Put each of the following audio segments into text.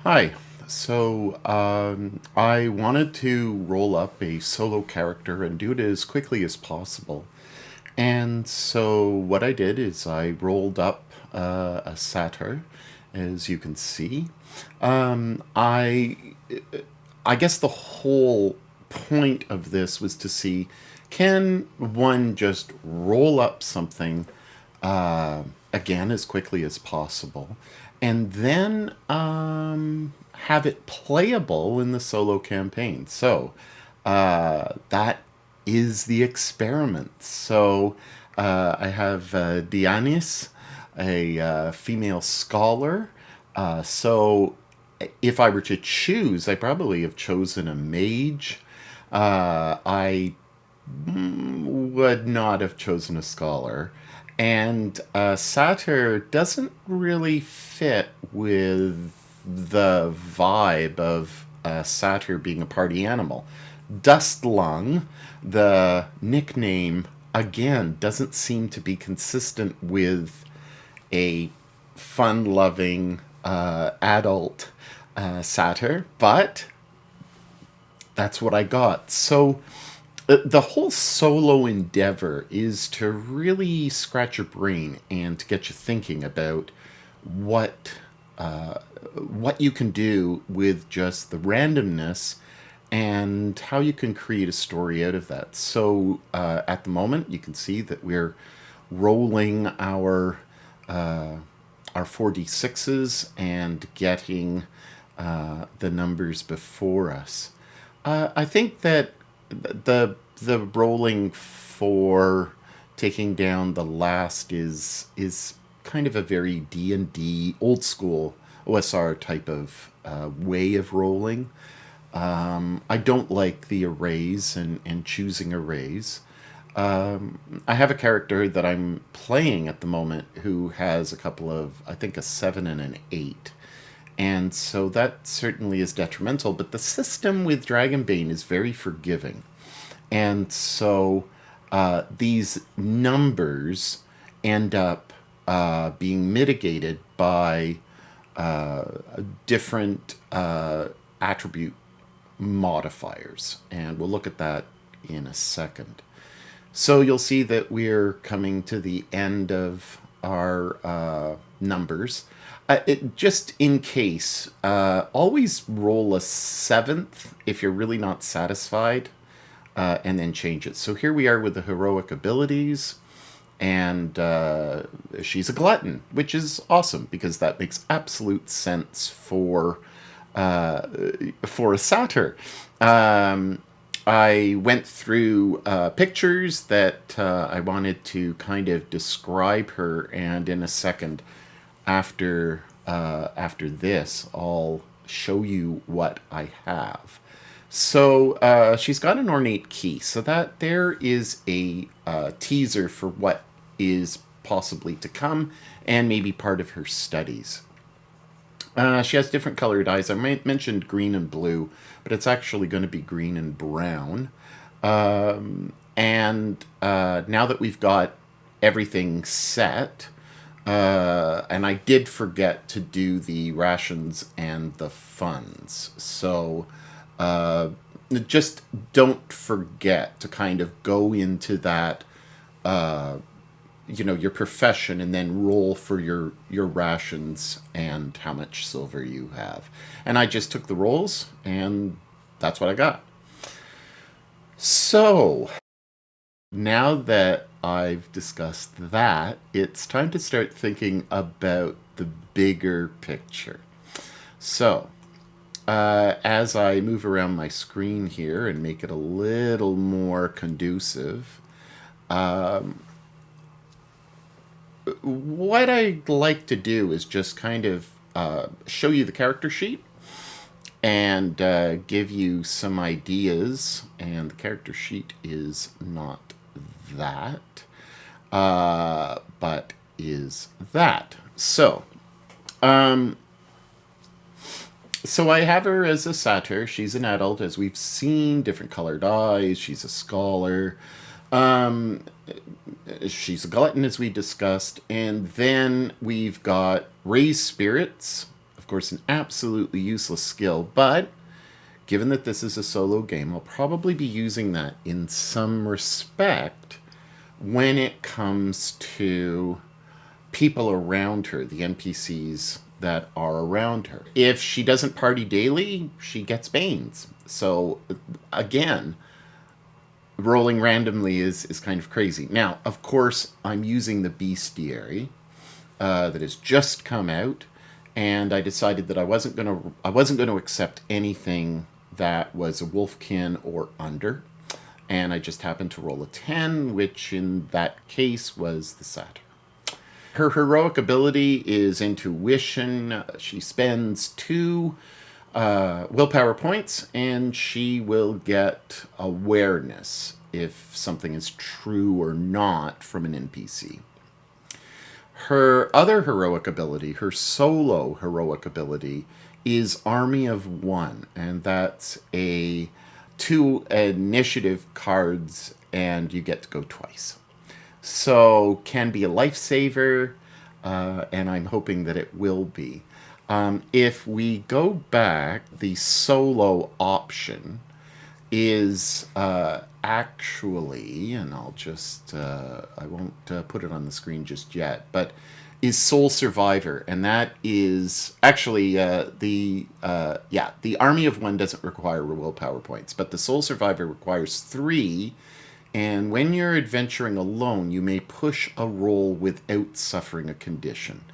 Hi. I wanted to roll up a solo character and do it as quickly as possible. And so, what I did is I rolled up a satyr, as you can see. Um, I, I guess the whole point of this was to see, can one just roll up something again as quickly as possible, and then have it playable in the solo campaign. So that is the experiment. So I have Dianis, a female scholar. So if I were to choose, I probably have chosen a mage. I would not have chosen a scholar. And satyr doesn't really fit with the vibe of satyr being a party animal. Dustlung, the nickname, again, doesn't seem to be consistent with a fun loving adult satyr, but that's what I got. So the whole solo endeavor is to really scratch your brain and to get you thinking about what what you can do with just the randomness and how you can create a story out of that. So at the moment, you can see that we're rolling our 4d6s and getting the numbers before us. I think that the rolling for taking down the last is kind of a very D&D old school OSR type of way of rolling. I don't like the arrays and choosing arrays. I have a character that I'm playing at the moment who has a couple of, I think, a 7 and an 8. And so that certainly is detrimental, but the system with Dragonbane is very forgiving. And so these numbers end up being mitigated by different attribute modifiers. And we'll look at that in a second. So you'll see that we're coming to the end of our numbers. Just in case, always roll a seventh if you're really not satisfied, and then change it. So here we are with the heroic abilities, and she's a glutton, which is awesome because that makes absolute sense for a satyr. I went through pictures that I wanted to kind of describe her, and in a second, after this, I'll show you what I have. So she's got an ornate key, so that there is a teaser for what is possibly to come, and maybe part of her studies. She has different colored eyes. I mentioned green and blue, but it's actually going to be green and brown. And now that we've got everything set, and I did forget to do the rations and the funds. So just don't forget to kind of go into that your profession, and then roll for your rations and how much silver you have. And I just took the rolls, and that's what I got. So now that I've discussed that, it's time to start thinking about the bigger picture. So as I move around my screen here and make it a little more conducive, what I'd like to do is just kind of show you the character sheet and give you some ideas. And the character sheet is not that, but is that. So I have her as a satyr. She's an adult, as we've seen, different colored eyes. She's a scholar. Um, she's a glutton, as we discussed. And then we've got raised spirits. Of course, an absolutely useless skill, but given that this is a solo game, I'll probably be using that in some respect when it comes to people around her, the NPCs that are around her. If she doesn't party daily, she gets banes. So again, rolling randomly is kind of crazy. Now, of course, I'm using the bestiary that has just come out, and I decided that I wasn't going to accept anything that was a wolfkin or under, and I just happened to roll a 10, which in that case was the satyr. Her heroic ability is intuition. She spends 2 willpower points, and she will get awareness if something is true or not from an NPC. Her other heroic ability, her solo heroic ability, is Army of One, and that's 2 initiative cards, and you get to go twice. So can be a lifesaver, and I'm hoping that it will be. If we go back, the solo option is actually, and I'll just, I won't put it on the screen just yet, but is Soul Survivor, and that is actually the Army of One doesn't require willpower points, but the Soul Survivor requires 3. And when you're adventuring alone, you may push a roll without suffering a condition.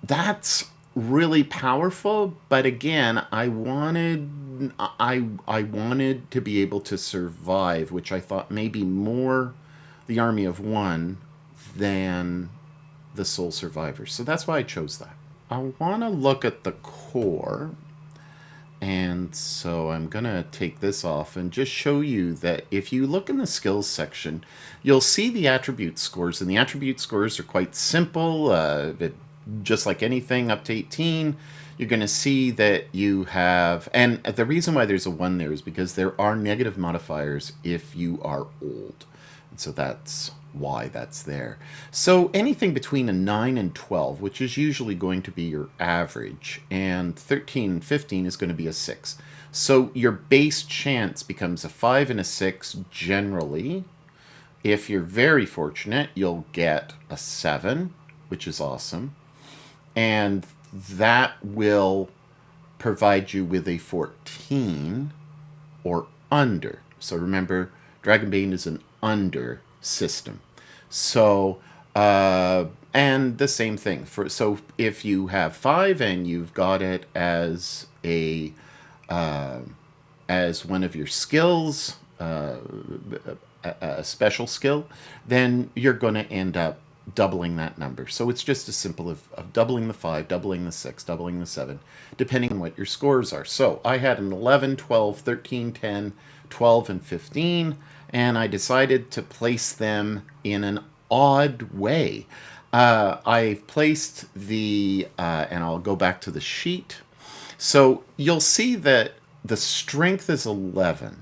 That's really powerful, but again, I wanted to be able to survive, which I thought maybe more the Army of One than the Soul Survivor. So that's why I chose that. I want to look at the core. And so I'm going to take this off and just show you that if you look in the skills section, you'll see the attribute scores. And the attribute scores are quite simple. Just like anything up to 18, you're going to see that you have... And the reason why there's a 1 there is because there are negative modifiers if you are old. And so that's why that's there. So anything between a 9 and 12, which is usually going to be your average, and 13 and 15 is going to be a 6. So your base chance becomes a 5 and a 6 generally. If you're very fortunate, you'll get a 7, which is awesome. And that will provide you with a 14 or under. So remember, Dragonbane is an under system. So, and the same thing. So if you have 5 and you've got it as as one of your skills, a special skill, then you're going to end up doubling that number. So it's just as simple of doubling the 5, doubling the 6, doubling the 7, depending on what your scores are. So I had an 11, 12, 13, 10, 12, and 15, and I decided to place them in an odd way. I've placed the, and I'll go back to the sheet. So you'll see that the strength is 11.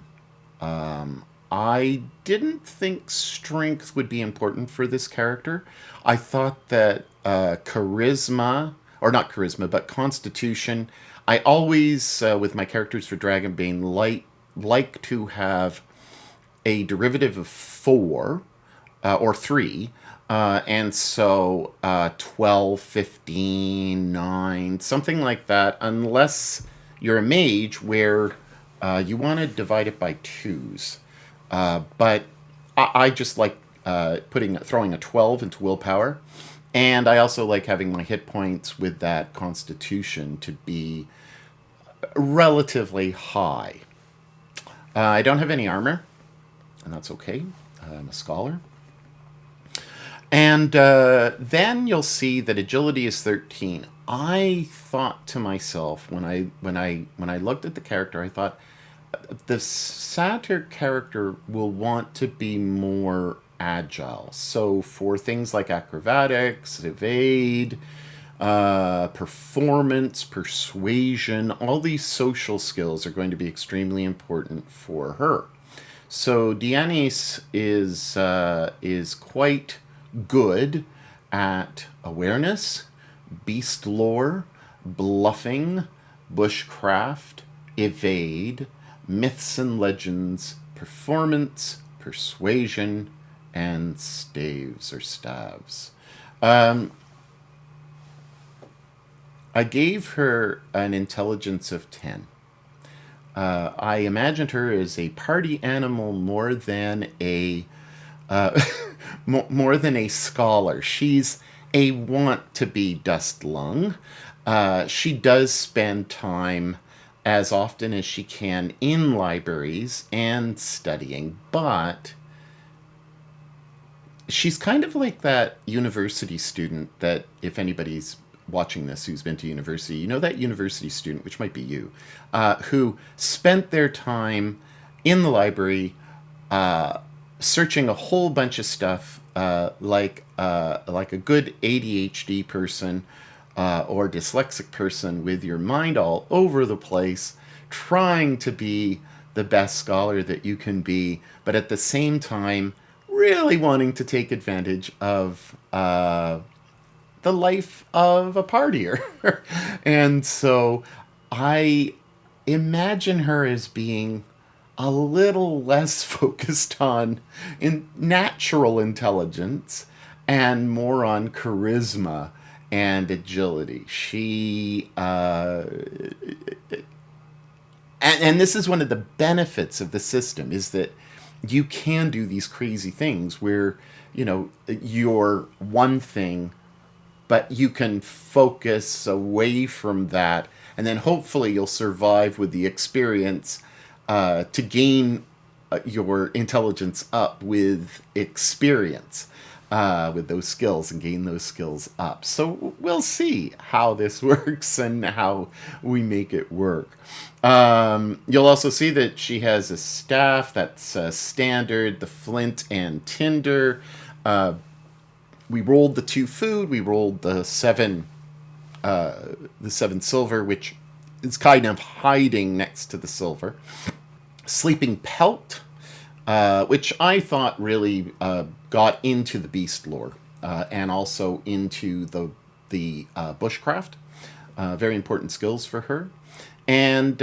I didn't think strength would be important for this character. I thought that charisma, or not charisma, but constitution. I always, with my characters for Dragonbane, like to have a derivative of 4 or 3. And so 12, 15, 9, something like that, unless you're a mage where you want to divide it by 2s. But I just like throwing a 12 into willpower. And I also like having my hit points with that constitution to be relatively high. I don't have any armor, and that's okay. I'm a scholar. And then you'll see that agility is 13. I thought to myself when I looked at the character, I thought the satyr character will want to be more agile. So for things like acrobatics, evade, performance, persuasion, all these social skills are going to be extremely important for her. So Dianis is quite good at awareness, beast lore, bluffing, bushcraft, evade, myths and legends, performance, persuasion, and staves or staves. Um, I gave her an intelligence of 10. I imagined her as a party animal more than a uh, more than a scholar. She's a want to be dust lung. She does spend time as often as she can in libraries and studying, but she's kind of like that university student that, if anybody's watching this who's been to university, you know that university student, which might be you, who spent their time in the library searching a whole bunch of stuff, like a good ADHD person or dyslexic person, with your mind all over the place, trying to be the best scholar that you can be, but at the same time, really wanting to take advantage of the life of a partier. And so I imagine her as being a little less focused on natural intelligence and more on charisma and agility. And this is one of the benefits of the system, is that you can do these crazy things where, you're one thing, but you can focus away from that, and then hopefully you'll survive with the experience to gain your intelligence up with experience, with those skills, and gain those skills up. So we'll see how this works and how we make it work. You'll also see that she has a staff that's standard, the flint and tinder. We rolled the 2 food. We rolled the 7 silver, which is kind of hiding next to the silver. Sleeping pelt, which I thought really got into the beast lore and also into the bushcraft. Very important skills for her. And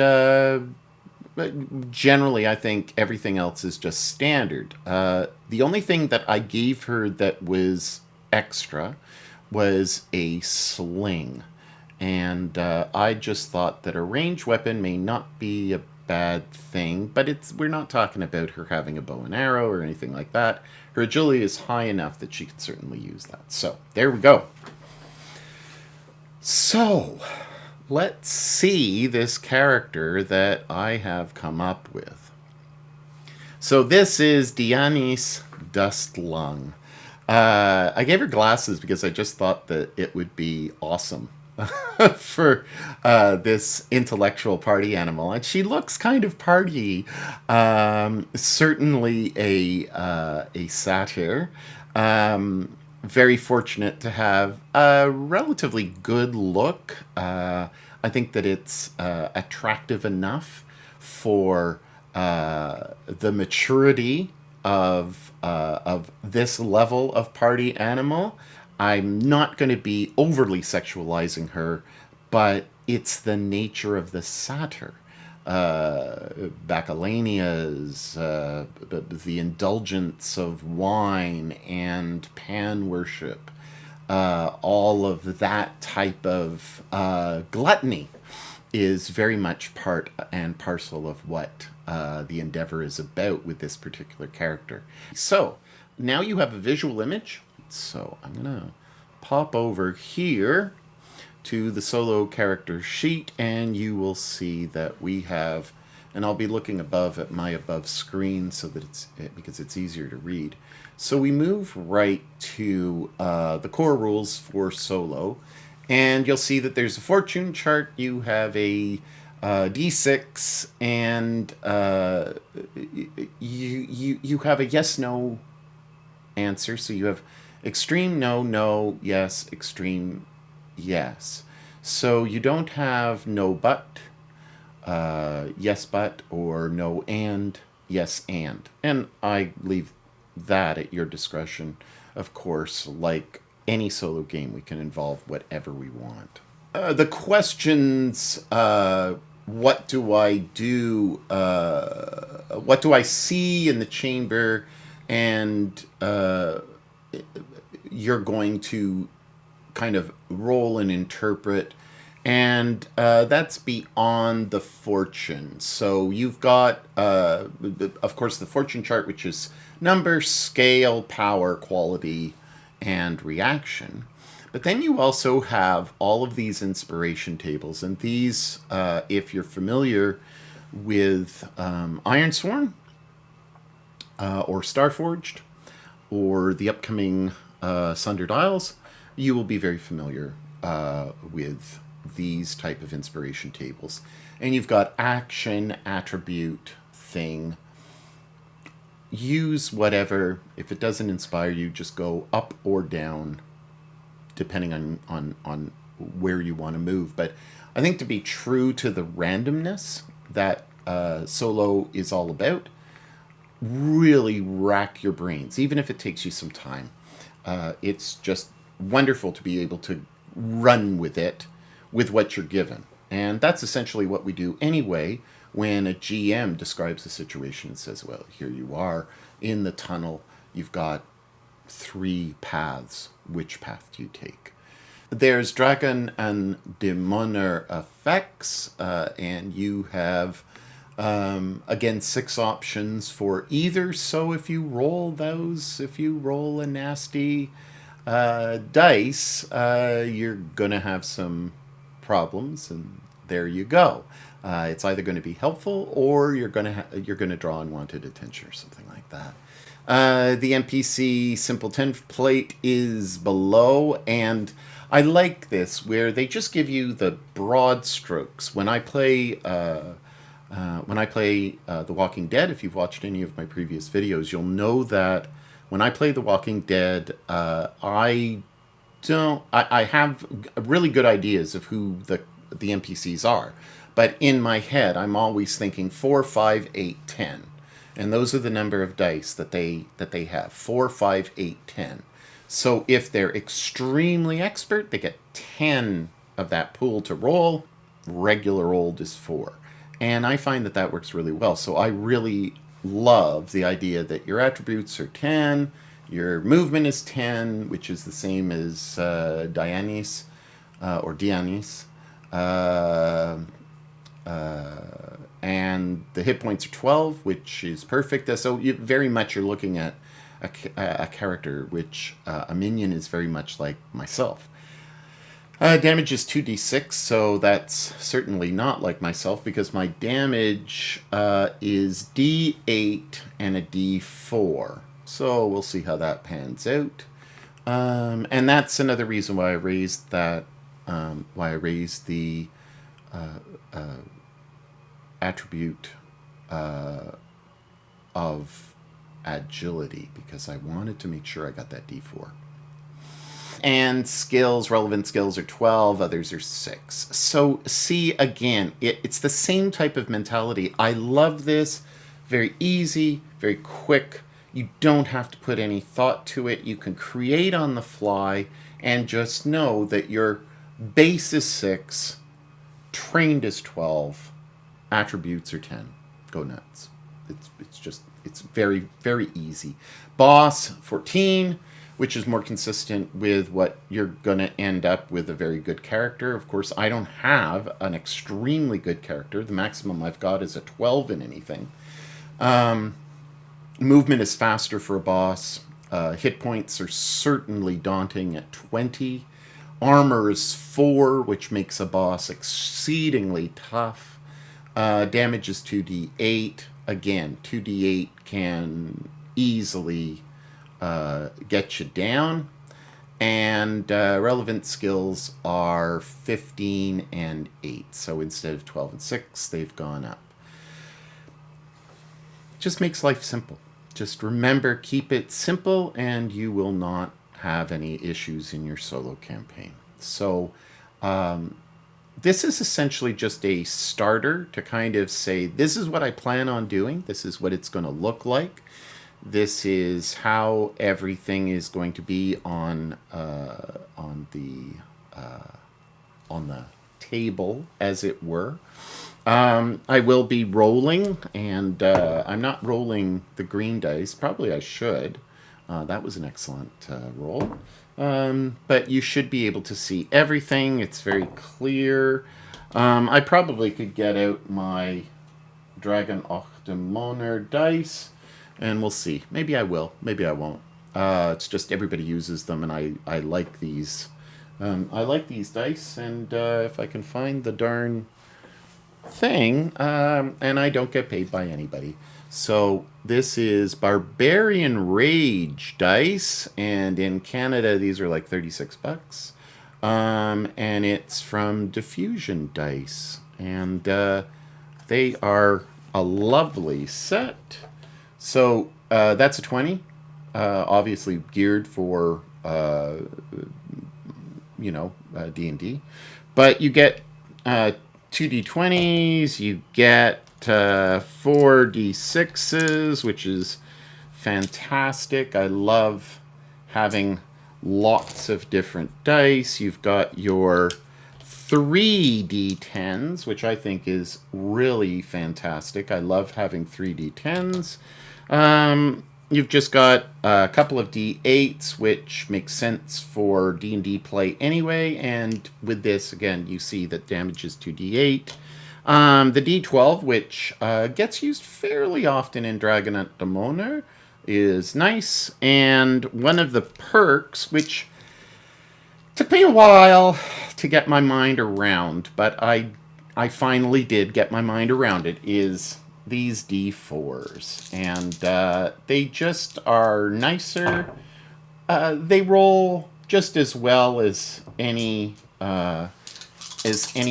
generally, I think everything else is just standard. The only thing that I gave her that was extra was a sling. And I just thought that a ranged weapon may not be a bad thing, but we're not talking about her having a bow and arrow or anything like that. Her agility is high enough that she can certainly use that. So there we go. So let's see this character that I have come up with. So this is Dianis Dustlung. I gave her glasses because I just thought that it would be awesome for this intellectual party animal, and she looks kind of party. Certainly a satyr. Very fortunate to have a relatively good look. I think that it's attractive enough for the maturity of this level of party animal. I'm not going to be overly sexualizing her, but it's the nature of the satyr. Bacchanalias, the indulgence of wine and pan worship, all of that type of gluttony is very much part and parcel of what the endeavor is about with this particular character. So now you have a visual image. So I'm going to pop over here to the solo character sheet, and you will see that we have, and I'll be looking above at my above screen so that because it's easier to read. So we move right to the core rules for solo, and you'll see that there's a fortune chart. You have a D6, and you have a yes/no answer. So you have extreme no, no, yes, extreme yes. So you don't have no but, yes but, or no and, yes and. And I leave that at your discretion. Of course, like any solo game, we can involve whatever we want. The questions, what do I do? What do I see in the chamber? And you're going to kind of roll and interpret. And that's beyond the fortune. So you've got, of course, the fortune chart, which is number, scale, power, quality, and reaction. But then you also have all of these inspiration tables. And these, if you're familiar with Ironsworn or Starforged or the upcoming Sundered Isles, you will be very familiar with these type of inspiration tables. And you've got action, attribute, thing. Use whatever. If it doesn't inspire you, just go up or down depending on where you want to move. But I think to be true to the randomness that solo is all about, really rack your brains, even if it takes you some time. It's just wonderful to be able to run with it, with what you're given. And that's essentially what we do anyway when a GM describes a situation and says, well, here you are in the tunnel. You've got 3 paths. Which path do you take? There's Dragon and Demoner effects, and you have, again, 6 options for either. So if you roll those, if you roll a nasty dice, you're going to have some problems, and there you go. It's either going to be helpful or you're going to draw unwanted attention or something like that. The NPC simple template is below, and I like this where they just give you the broad strokes. When I play The Walking Dead, if you've watched any of my previous videos, you'll know that when I play The Walking Dead, I have really good ideas of who the NPCs are. But in my head, I'm always thinking 4, 5, 8, 10. And those are the number of dice that they have. 4, 5, 8, 10. So if they're extremely expert, they get 10 of that pool to roll. Regular old is 4. And I find that works really well. So I really love the idea that your attributes are 10, your movement is 10, which is the same as Dianis or Dianis. And the hit points are 12, which is perfect. So very much you're looking at a character, which a minion is very much like myself. Damage is 2d6, so that's certainly not like myself, because my damage is d8 and a d4. So we'll see how that pans out. And that's another reason why I raised that, why I raised the attribute of agility, because I wanted to make sure I got that d4. And skills, relevant skills are 12, others are 6. So see, again, it's the same type of mentality. I love this. Very easy, very quick. You don't have to put any thought to it. You can create on the fly and just know that your base is 6, trained is 12, attributes are 10. Go nuts. It's very, very easy. Boss, 14, which is more consistent with what you're going to end up with, a very good character. Of course, I don't have an extremely good character. The maximum I've got is a 12 in anything. Movement is faster for a boss. Hit points are certainly daunting at 20. Armor is 4, which makes a boss exceedingly tough. Damage is 2d8. Again, 2d8 can easily get you down. And relevant skills are 15 and 8. So instead of 12 and 6, they've gone up. Just makes life simple. Just remember, keep it simple, and you will not have any issues in your solo campaign. So this is essentially just a starter to kind of say, this is what I plan on doing. This is what it's going to look like. This is how everything is going to be on the the table, as it were. I will be rolling, and I'm not rolling the green dice. Probably I should. That was an excellent roll. But you should be able to see everything. It's very clear. I probably could get out my Dragon Octomoner dice, and we'll see. Maybe I will. Maybe I won't. It's just everybody uses them, and I like these. I like these dice, and if I can find the darn thing, and I don't get paid by anybody. So this is Barbarian Rage dice, and in Canada these are like $36. And it's from Diffusion Dice, and they are a lovely set. So that's a 20, obviously geared for D&D, but you get 2d20s, you get 4d6s, which is fantastic. I love having lots of different dice. You've got your 3d10s, which I think is really fantastic. I love having 3d10s. You've just got a couple of d8s, which makes sense for D&D play anyway. And with this, again, you see that damage is 2d8. The d12, which gets used fairly often in Dragon Octomoner, is nice. And one of the perks, which took me a while to get my mind around, but I finally did get my mind around it, is these D4s, and they just are nicer. They roll just as well as any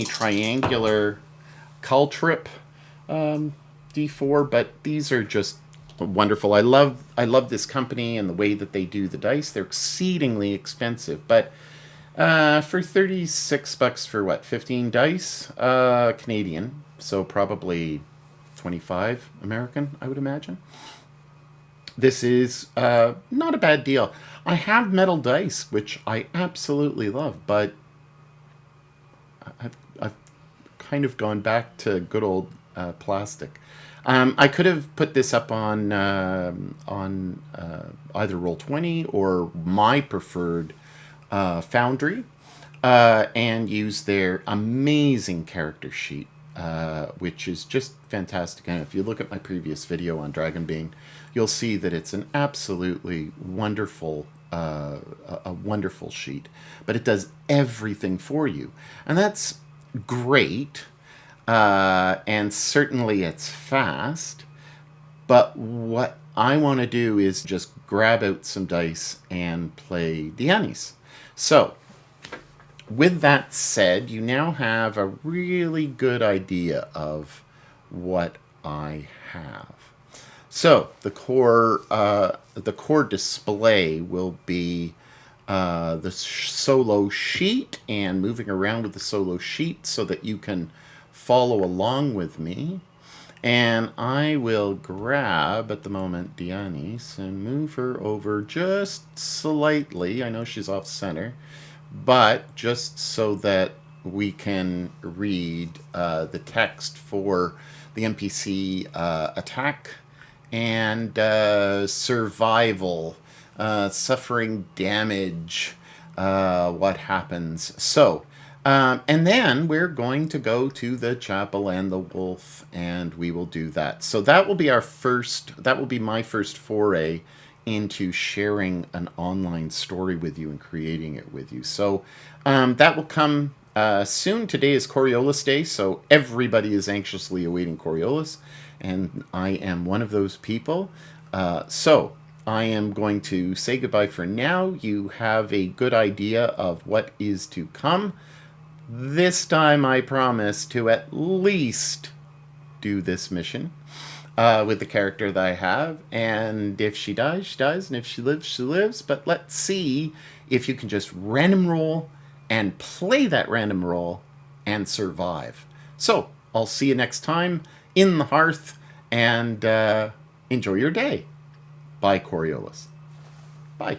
triangular Caltrip D4, but these are just wonderful. I love this company and the way that they do the dice. They're exceedingly expensive, but for $36 for what, 15 dice, Canadian, so probably 25 American, I would imagine. This is not a bad deal. I have metal dice, which I absolutely love, but I've kind of gone back to good old plastic. I could have put this up on either Roll20 or my preferred Foundry, and use their amazing character sheet, which is just fantastic. And if you look at my previous video on Dragonbane, you'll see that it's an absolutely wonderful, a wonderful sheet. But it does everything for you, and that's great. And certainly it's fast. But what I want to do is just grab out some dice and play the Annies. So, with that said, you now have a really good idea of what I have. So the core display will be the solo sheet, and moving around with the solo sheet so that you can follow along with me. And I will grab, at the moment, Dianis and move her over just slightly. I know she's off center, but just so that we can read the text for the NPC attack and survival, suffering damage, what happens. So, and then we're going to go to the chapel and the wolf, and we will do that. So that will be my first foray into sharing an online story with you and creating it with you. So that will come soon. Today is Coriolis Day, so everybody is anxiously awaiting Coriolis, and I am one of those people. So I am going to say goodbye for now. You have a good idea of what is to come. This time I promise to at least do this mission with the character that I have. And if she dies, she dies. And if she lives, she lives. But let's see if you can just random roll and play that random roll and survive. So I'll see you next time in the hearth, and enjoy your day. Bye, Coriolis. Bye.